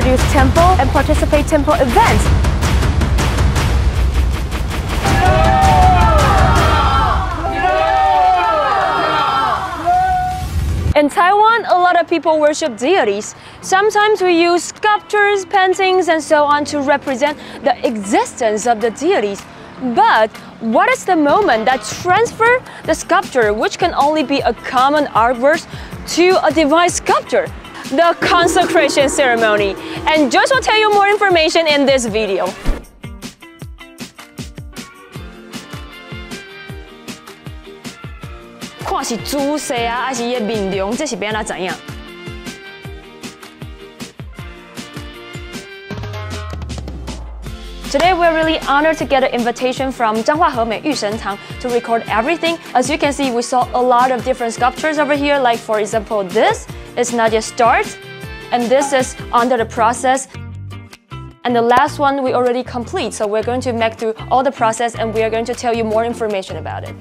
choose temple and participate temple events. In Taiwan, a lot of people worship deities. Sometimes we use sculptures, paintings, and so on to represent the existence of the deities. But what is the moment that transfer the sculpture, which can only be a common artwork, to a divine sculpture? The consecration ceremony. And Joyce will tell you more information in this video. Today we're really honored to get an invitation from Meiyue Shentang to record everything. As you can see, we saw a lot of different sculptures over here, like for example this is not yet start, and this is under the process. And the last one we already complete, so we're going to make through all the process and we are going to tell you more information about it.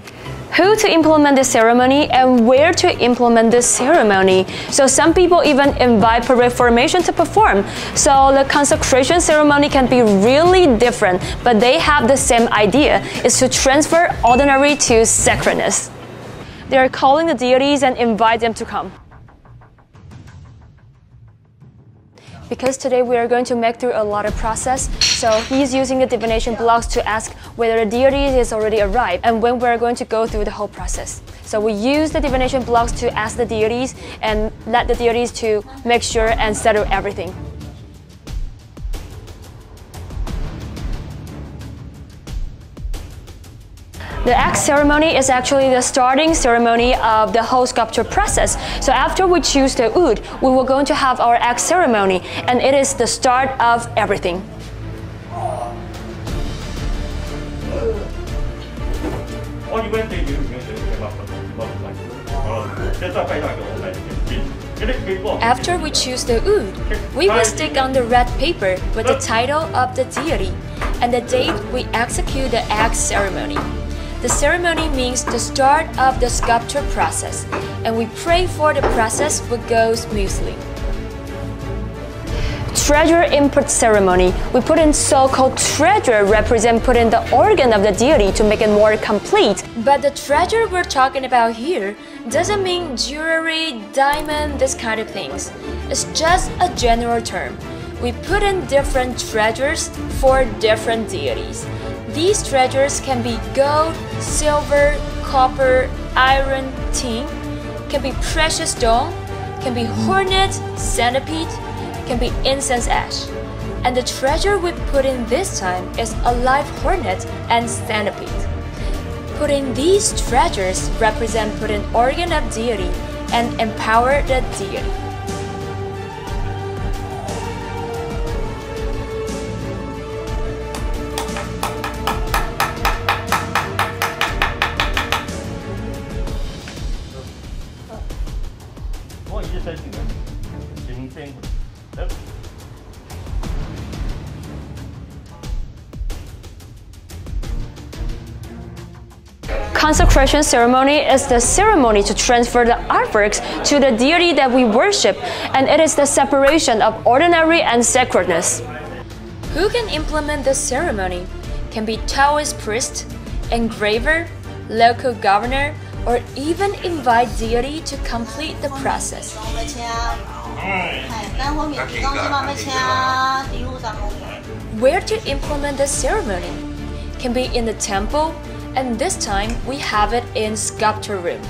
Who to implement this ceremony and where to implement this ceremony. So some people even invite parade formation to perform. So the consecration ceremony can be really different, but they have the same idea, is to transfer ordinary to sacredness. They are calling the deities and invite them to come. Because today we are going to make through a lot of process, so he's using the divination blocks to ask whether the deity is already arrived and when we're going to go through the whole process. So we use the divination blocks to ask the deities and let the deities to make sure and settle everything. The axe ceremony is actually the starting ceremony of the whole sculpture process. So after we choose the wood, we will going to have our axe ceremony, and it is the start of everything. After we choose the wood, we will stick on the red paper with the title of the deity and the date we execute the axe ceremony. The ceremony means the start of the sculpture process, and we pray for the process would go smoothly. Treasure input ceremony. We put in so-called treasure represent put in the organ of the deity to make it more complete. But the treasure we're talking about here doesn't mean jewelry, diamond, this kind of things. It's just a general term. We put in different treasures for different deities. These treasures can be gold, silver, copper, iron, tin, can be precious stone, can be hornet, centipede, can be incense ash. And the treasure we put in this time is a live hornet and centipede. Putting these treasures represent put in organ of deity and empower the deity. Consecration ceremony is the ceremony to transfer the artworks to the deity that we worship, and it is the separation of ordinary and sacredness. Who can implement this ceremony? Can be Taoist priest, engraver, local governor, or even invite deity to complete the process. Where to implement the ceremony? Can be in the temple, and this time we have it in sculpture room.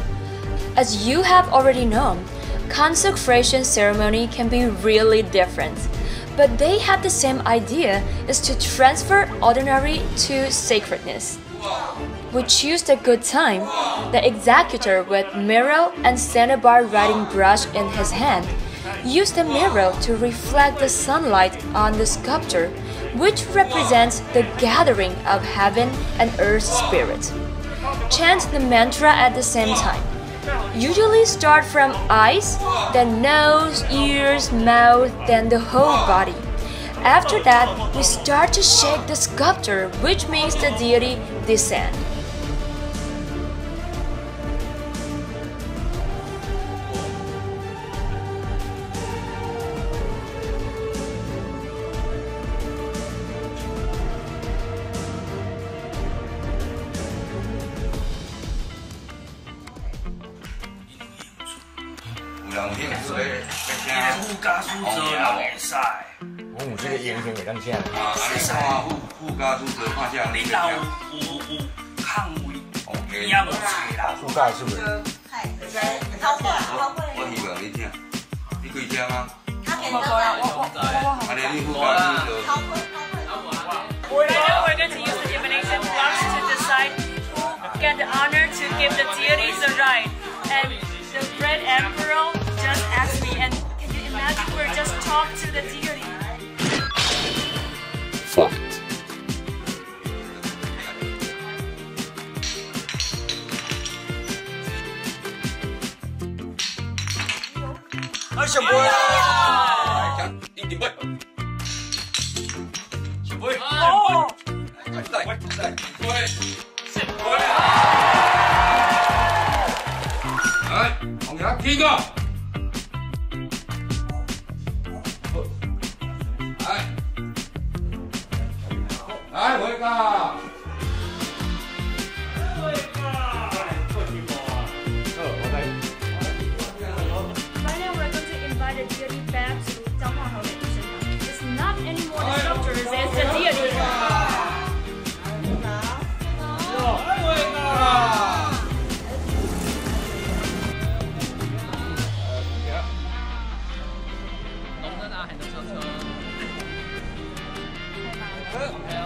As you have already known, consecration ceremony can be really different, but they have the same idea, is to transfer ordinary to sacredness. We choose the good time, the executor with mirror and cinnabar writing brush in his hand, use the mirror to reflect the sunlight on the sculpture, which represents the gathering of heaven and earth spirit. Chant the mantra at the same time. Usually start from eyes, then nose, ears, mouth, then the whole body. After that, we start to shake the sculpture, which means the deity descend. 有兴趣咧听副家属做也袂使。我有这个英雄会当请。啊，安尼看副家属做看下。你若有空位，也无找啦。副家属的。我希望你听，你几听吗？安尼你副家属就。Right now we're going to use the divination blocks to decide who get the honor to give the deities a ride. And the Red Emperor just asked me, and can you imagine we're just talking to the deity? Fuck. Ôi sầm bùi. Đi đi bơi. Sầm bùi. Đây, đây, bơi. Sầm bùi. Đấy, ông nhá, kia cơ. Đấy. Đấy, bơi cơ. It's not anymore the sculptures, it's the deity.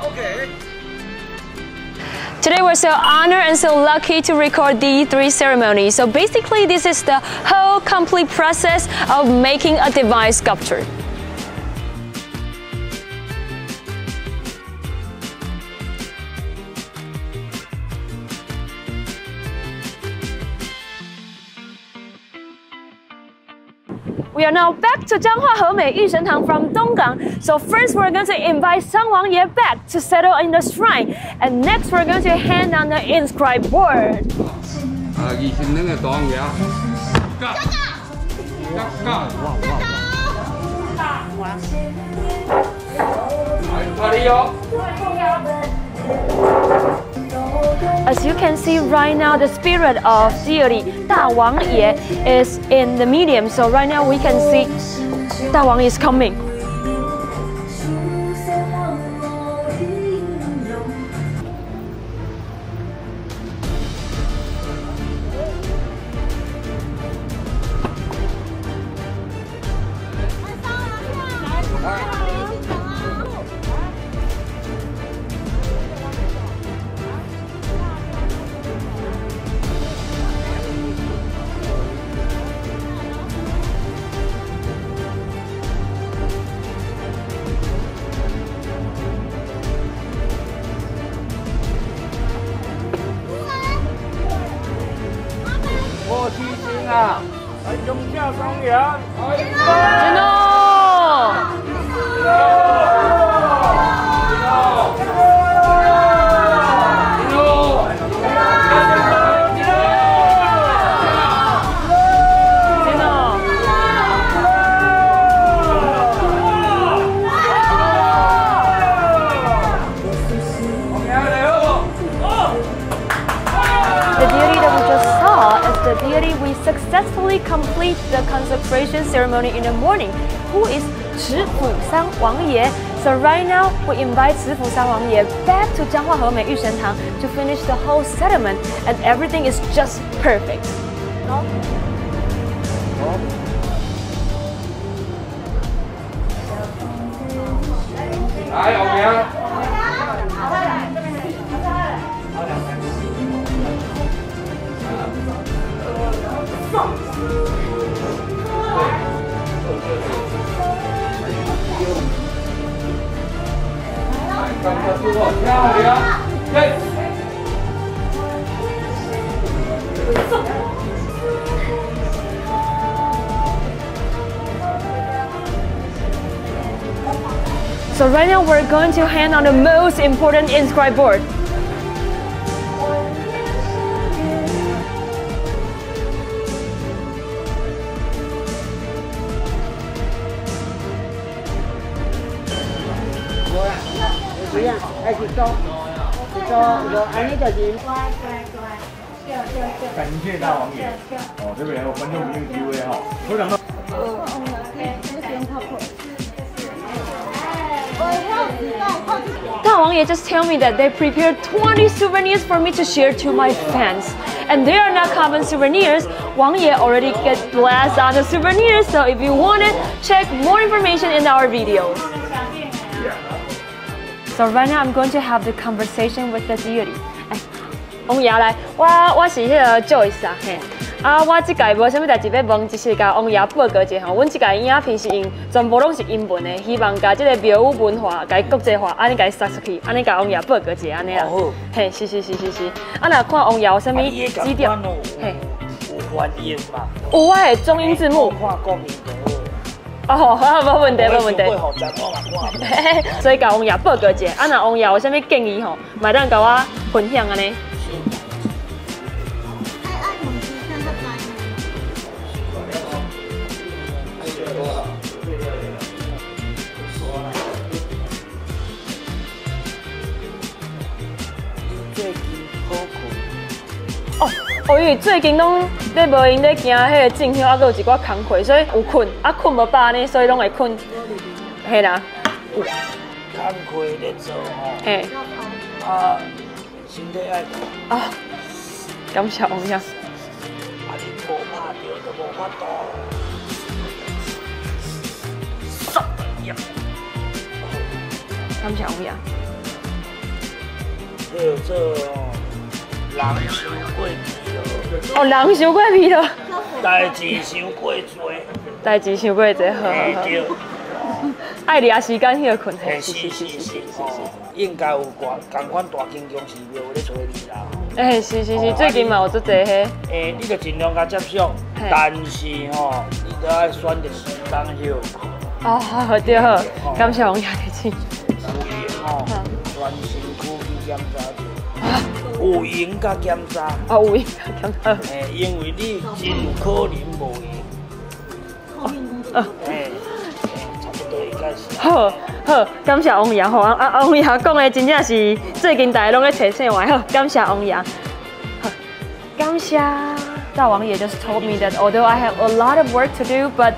Okay. Today we're so honored and so lucky to record these 3 ceremonies. So basically this is the whole complete process of making a divine sculpture. We are now back to 彰化和美御神堂 from 东港. So first we're going to invite 商王爷 back to settle in the shrine. And next we're going to hand down the inscribed board. 仪式那个大王爷，嘎嘎，快点哟！ As you can see right now, the spirit of deity 大王爷 is in the medium. So right now we can see 大王 is coming. The deity we successfully complete the consecration ceremony in the morning, who is 持府三王爷. So right now we invite 持府三王爷 back to 彰化和美御神堂 to finish the whole settlement, and everything is just perfect. 来，王爷。 So right now we're going to hand on the most important inscribed board. rồi anh ấy chờ chị. 感谢大王爷，哦，这边有观众朋友机会哈，非常的。大王爷 just tell me that they prepared 20 souvenirs for me to share to my fans. And they are not common souvenirs. Wang Ye already get blessed on the souvenirs, so if you want it, check more information in our videos. So right now I'm going to have the conversation with the deity. 王爷来，我是迄个 Joyce 啊，嘿。我即届无啥物代志要问，只是甲王爷报告一下吼。阮即届影片是用全部拢是英文的，希望甲即个庙宇文化甲国际化，安尼甲伊杀出去，安尼甲王爷报告一下安尼啦。嘿，是。若看王爷有啥物指点？嘿，有翻译嘛？有我的中英字幕。看国民党。哦，无问题。所以甲王爷报告一下，若王爷有啥物建议吼，嘛当甲我分享安尼。因为最近拢咧无闲咧行迄个进香，还有一寡工课，所以有困，困无饱呢，所以拢会困。嘿啦，工课咧做吼，嘿，身体爱好。感谢王爷。你无拍着就无法度。感谢王爷。叫做人受过疲劳。人受过疲劳。代志伤过多。代志伤过多，好。爱掠时间迄个困。是。应该有共款大金刚寺庙咧找你啦。是，最近嘛有足侪迄。你着尽量甲接触，但是吼，你着爱选择时当休。好，对好，感谢王爷提醒。全身躯去检查者，有闲甲检查。有闲甲检查。因为你真有可能无闲。差不多应该是。好，感谢王爷。王爷讲的真正是最近大家拢在找啥玩？好，感谢王爷。感谢。大王爷 just told me that although I have a lot of work to do, but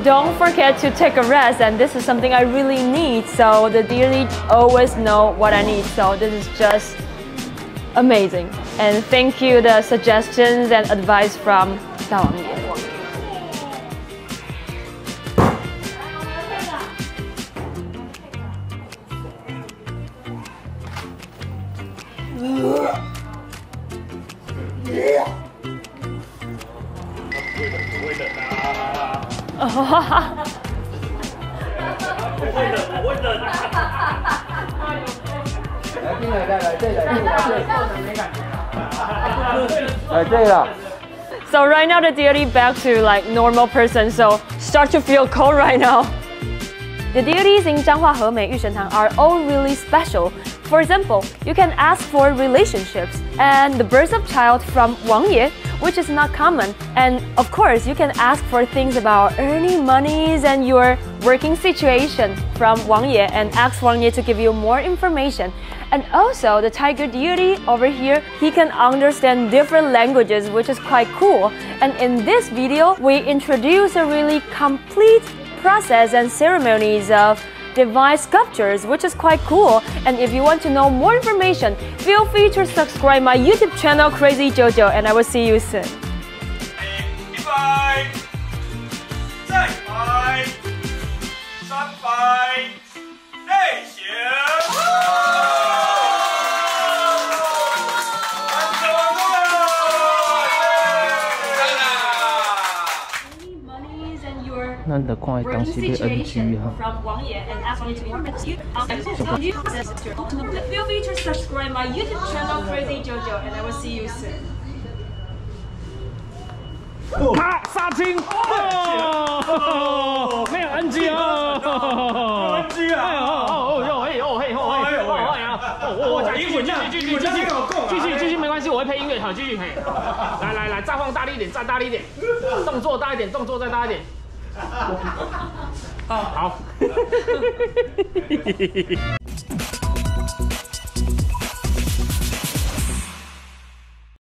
don't forget to take a rest, and this is something I really need. So the deity always know what I need. So this is just amazing. And thank you the suggestions and advice from 大王爷。So right now the deity back to like normal person, so start to feel cold right now. The deities in Zhanghua Hemei Yushen Tang are all really special. For example, you can ask for relationships and the birth of child from Wang Ye, which is not common. And of course, you can ask for things about earning monies and your working situation from Wang Ye and ask Wang Ye to give you more information. And also, the tiger deity over here, he can understand different languages, which is quite cool. And in this video, we introduce a really complete process and ceremonies of divine sculptures, which is quite cool. And if you want to know more information, feel free to subscribe my YouTube channel Crazy Jojo, and I will see you soon. 100，再100，300，内行。咱着看伊当时要 NG 哈。Feel free to subscribe my YouTube channel Crazy Jojo, and I will see you soon. 咔，杀青！没有 NG 啊！没有 NG 啊！继续，没关系，我会配音乐，好，继续嘿。来，绽放大力一点，站大力一点，动作大一点，动作再大一点。好。